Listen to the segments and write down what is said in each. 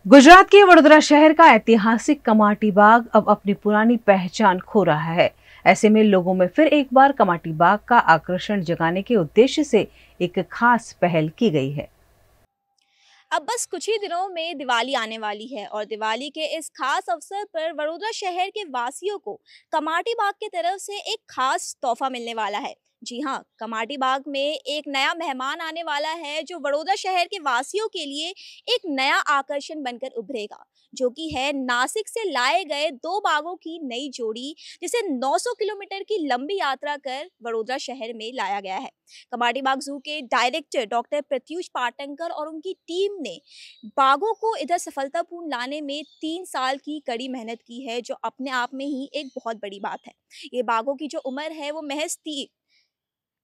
गुजरात के वडोदरा शहर का ऐतिहासिक कमाटी बाग अब अपनी पुरानी पहचान खो रहा है। ऐसे में लोगों में फिर एक बार कमाटी बाग का आकर्षण जगाने के उद्देश्य से एक खास पहल की गई है। अब बस कुछ ही दिनों में दिवाली आने वाली है और दिवाली के इस खास अवसर पर वडोदरा शहर के वासियों को कमाटी बाग की तरफ से एक खास तोहफा मिलने वाला है। जी हाँ, कमाटी बाग में एक नया मेहमान आने वाला है जो वडोदरा शहर के वासियों के लिए एक नया आकर्षण बनकर उभरेगा, जो कि है नासिक से लाए गए दो बाघों की नई जोड़ी, जिसे 900 किलोमीटर की लंबी यात्रा कर वडोदरा शहर में लाया गया है। कमाटी बाग जू के डायरेक्टर डॉक्टर प्रत्युष पाटंकर और उनकी टीम ने बाघों को इधर सफलतापूर्ण लाने में 3 साल की कड़ी मेहनत की है, जो अपने आप में ही एक बहुत बड़ी बात है। ये बाघों की जो उम्र है वो महज ती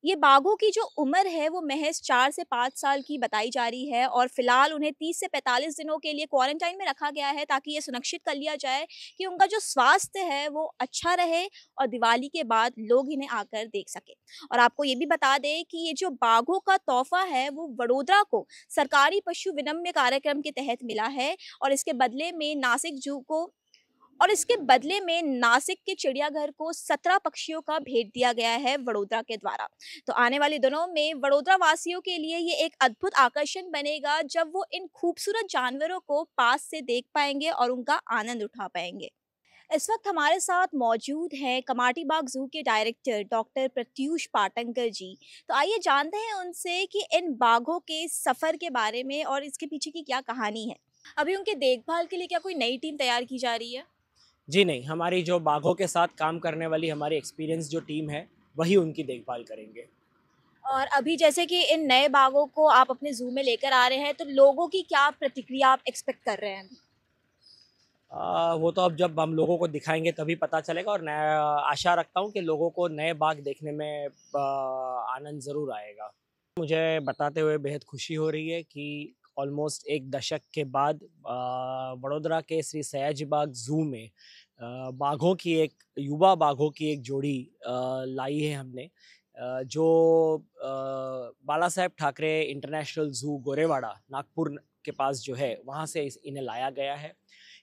ये बाघों की जो उम्र है वो महज 4 से 5 साल की बताई जा रही है और फिलहाल उन्हें 30 से 45 दिनों के लिए क्वारंटाइन में रखा गया है, ताकि ये सुनिश्चित कर लिया जाए कि उनका जो स्वास्थ्य है वो अच्छा रहे और दिवाली के बाद लोग इन्हें आकर देख सकें। और आपको ये भी बता दें कि ये जो बाघों का तोहफा है वो वडोदरा को सरकारी पशु विनिमय कार्यक्रम के तहत मिला है और इसके बदले में नासिक के चिड़ियाघर को 17 पक्षियों का भेंट दिया गया है वडोदरा के द्वारा। तो आने वाले दिनों में वडोदरा वासियों के लिए ये एक अद्भुत आकर्षण बनेगा, जब वो इन खूबसूरत जानवरों को पास से देख पाएंगे और उनका आनंद उठा पाएंगे। इस वक्त हमारे साथ मौजूद हैं कमाटी बाग जू के डायरेक्टर डॉक्टर प्रत्युष पाटंकर जी। तो आइए जानते हैं उनसे कि इन बाघों के सफर के बारे में और इसके पीछे की क्या कहानी है। अभी उनके देखभाल के लिए क्या कोई नई टीम तैयार की जा रही है? जी नहीं, हमारी जो बाघों के साथ काम करने वाली हमारी एक्सपीरियंस जो टीम है, वही उनकी देखभाल करेंगे। और अभी जैसे कि इन नए बाघों को आप अपने ज़ू में लेकर आ रहे हैं, तो लोगों की क्या प्रतिक्रिया आप एक्सपेक्ट कर रहे हैं? वो तो अब जब हम लोगों को दिखाएंगे तभी पता चलेगा और मैं आशा रखता हूँ कि लोगों को नए बाघ देखने में आनंद ज़रूर आएगा। मुझे बताते हुए बेहद खुशी हो रही है कि ऑलमोस्ट एक दशक के बाद वडोदरा के श्री सयाजी बाग ज़ू में बाघों की एक युवा बाघों की एक जोड़ी लाई है हमने, जो बाला साहेब ठाकरे इंटरनेशनल ज़ू गोरेवाड़ा नागपुर के पास जो है वहाँ से इन्हें लाया गया है।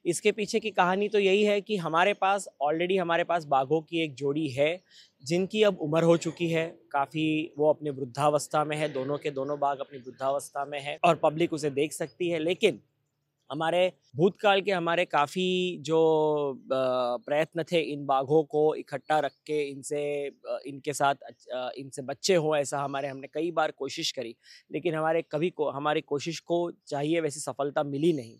इसके पीछे की कहानी तो यही है कि हमारे पास बाघों की एक जोड़ी है जिनकी अब उम्र हो चुकी है काफ़ी। वो अपने वृद्धावस्था में है, दोनों के दोनों बाघ अपनी वृद्धावस्था में है और पब्लिक उसे देख सकती है। लेकिन हमारे भूतकाल के हमारे काफ़ी जो प्रयत्न थे इन बाघों को इकट्ठा रख के इनसे बच्चे हों, ऐसा हमने कई बार कोशिश करी, लेकिन हमारी कोशिश को चाहिए वैसी सफलता मिली नहीं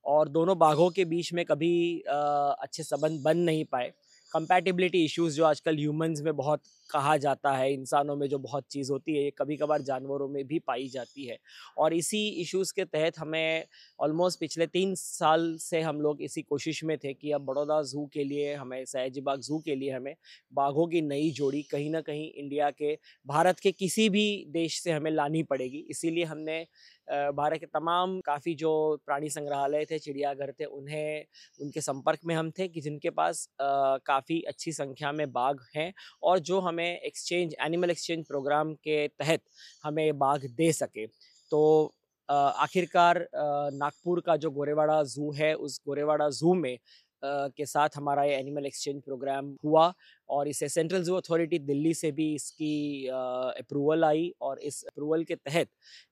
और दोनों बाघों के बीच में कभी अच्छे संबंध बन नहीं पाए। कंपैटिबिलिटी इश्यूज जो आजकल ह्यूमंस में बहुत कहा जाता है, इंसानों में जो बहुत चीज़ होती है, ये कभी कभार जानवरों में भी पाई जाती है। और इसी इश्यूज़ के तहत हमें ऑलमोस्ट पिछले 3 साल से हम लोग इसी कोशिश में थे कि अब बड़ौदा ज़ू के लिए हमें सयाजी बाग ज़ू के लिए हमें बाघों की नई जोड़ी कहीं ना कहीं भारत के किसी भी देश से हमें लानी पड़ेगी। इसीलिए हमने भारत के तमाम काफ़ी जो प्राणी संग्रहालय थे, चिड़ियाघर थे, उनके संपर्क में हम थे कि जिनके पास काफ़ी अच्छी संख्या में बाघ हैं और जो हमें एनिमल एक्सचेंज प्रोग्राम के तहत हमें बाघ दे सके। तो आखिरकार नागपुर का जो गोरेवाड़ा ज़ू है, उस गोरेवाड़ा ज़ू में के साथ हमारा ये एनिमल एक्सचेंज प्रोग्राम हुआ और इसे सेंट्रल ज़ू अथॉरिटी दिल्ली से भी इसकी अप्रूवल आई और इस अप्रूवल के तहत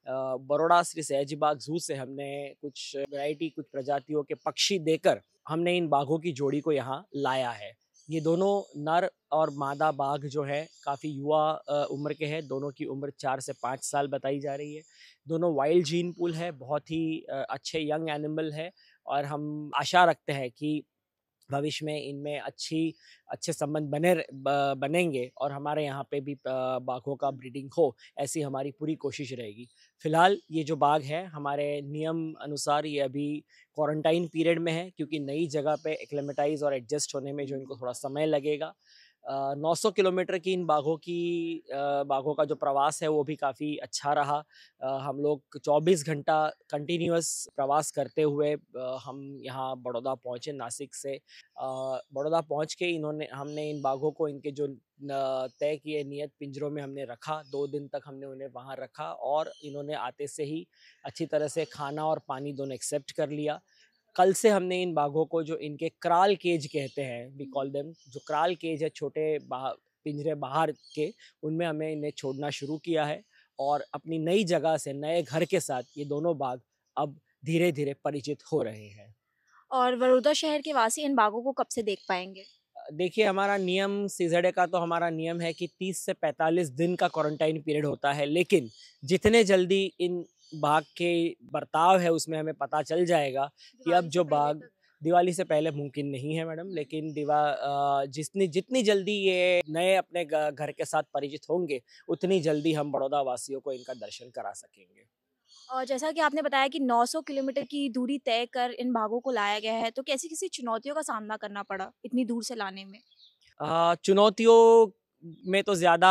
बड़ौदा श्री सयाजी बाग ज़ू से हमने कुछ प्रजातियों के पक्षी देकर हमने इन बाघों की जोड़ी को यहाँ लाया है। ये दोनों नर और मादा बाघ जो है काफ़ी युवा उम्र के हैं। दोनों की उम्र 4 से 5 साल बताई जा रही है। दोनों वाइल्ड जीन पूल है, बहुत ही अच्छे यंग एनिमल है और हम आशा रखते हैं कि भविष्य में इनमें अच्छे संबंध बनेंगे और हमारे यहाँ पे भी बाघों का ब्रीडिंग हो, ऐसी हमारी पूरी कोशिश रहेगी। फिलहाल ये जो बाघ है हमारे नियम अनुसार ये अभी क्वारंटाइन पीरियड में है, क्योंकि नई जगह पे एक्लेमेटाइज और एडजस्ट होने में जो इनको थोड़ा समय लगेगा। 900 किलोमीटर की इन बाघों का जो प्रवास है वो भी काफ़ी अच्छा रहा। हम लोग 24 घंटा कंटिन्यूअस प्रवास करते हुए हम यहाँ बड़ौदा पहुँचे नासिक से। बड़ौदा पहुँच के हमने इन बाघों को इनके जो तय किए नियत पिंजरों में हमने रखा। 2 दिन तक हमने उन्हें वहाँ रखा और इन्होंने आते से ही अच्छी तरह से खाना और पानी दोनों एक्सेप्ट कर लिया। कल से हमने इन बाघों को, जो इनके क्राल केज कहते हैं, वी कॉल देम, जो क्राल केज है छोटे पिंजरे बाहर के, उनमें हमें इन्हें छोड़ना शुरू किया है। और अपनी नई जगह से, नए घर के साथ ये दोनों बाघ अब धीरे धीरे परिचित हो रहे हैं। और बड़ौदा शहर के वासी इन बाघों को कब से देख पाएंगे? देखिए, हमारा नियम सीजेड का तो हमारा नियम है कि 30 से 45 दिन का क्वारंटाइन पीरियड होता है, लेकिन जितने जल्दी इन बाघ के बर्ताव है उसमें हमें पता चल जाएगा कि अब जो बाघ, दिवाली से पहले मुमकिन नहीं है मैडम, लेकिन जितनी जल्दी ये नए अपने घर के साथ परिचित होंगे, उतनी जल्दी हम बड़ौदा वासियों को इनका दर्शन करा सकेंगे। और जैसा कि आपने बताया कि 900 किलोमीटर की दूरी तय कर इन बाघों को लाया गया है, तो कैसी-कैसी चुनौतियों का सामना करना पड़ा इतनी दूर से लाने में? चुनौतियों में तो ज़्यादा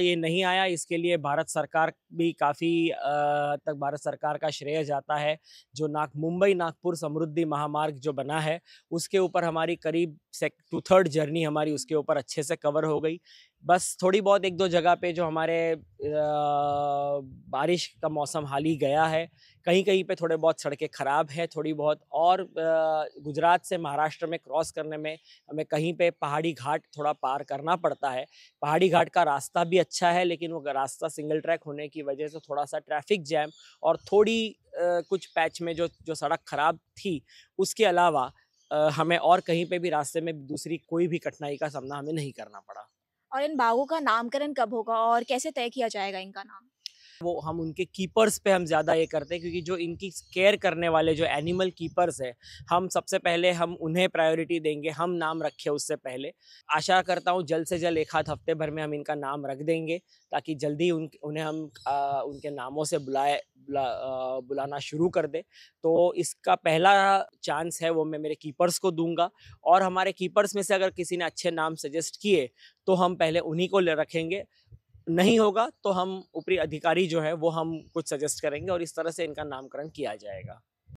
ये नहीं आया, इसके लिए भारत सरकार भी काफ़ी तक भारत सरकार का श्रेय जाता है। जो मुंबई नागपुर समृद्धि महामार्ग जो बना है, उसके ऊपर हमारी करीब 2/3 जर्नी हमारी उसके ऊपर अच्छे से कवर हो गई। बस थोड़ी बहुत 1-2 जगह पे जो हमारे बारिश का मौसम हाल ही गया है, कहीं-कहीं पे थोड़े बहुत सड़कें ख़राब हैं थोड़ी बहुत, और गुजरात से महाराष्ट्र में क्रॉस करने में हमें कहीं पे पहाड़ी घाट थोड़ा पार करना पड़ता है। पहाड़ी घाट का रास्ता भी अच्छा है, लेकिन वो रास्ता सिंगल ट्रैक होने की वजह से थोड़ा-सा ट्रैफिक जैम और थोड़ी कुछ पैच में जो सड़क ख़राब थी, उसके अलावा हमें और कहीं पे भी रास्ते में दूसरी कोई भी कठिनाई का सामना हमें नहीं करना पड़ा। और इन बाघों का नामकरण कब होगा और कैसे तय किया जाएगा इनका नाम? वो हम उनके कीपर्स पे हम ज़्यादा ये करते हैं, क्योंकि जो इनकी केयर करने वाले जो एनिमल कीपर्स हैं, हम सबसे पहले हम उन्हें प्रायोरिटी देंगे, हम नाम रखें उससे पहले। आशा करता हूँ जल्द से जल्द 1 आध हफ्ते भर में हम इनका नाम रख देंगे, ताकि जल्दी उन्हें हम उनके नामों से बुलाना शुरू कर दें। तो इसका पहला चांस है वो मैं मेरे कीपर्स को दूंगा, और हमारे कीपर्स में से अगर किसी ने अच्छे नाम सजेस्ट किए तो हम पहले उन्हीं को रखेंगे। नहीं होगा तो हम ऊपरी अधिकारी जो है वो हम कुछ सजेस्ट करेंगे, और इस तरह से इनका नामकरण किया जाएगा।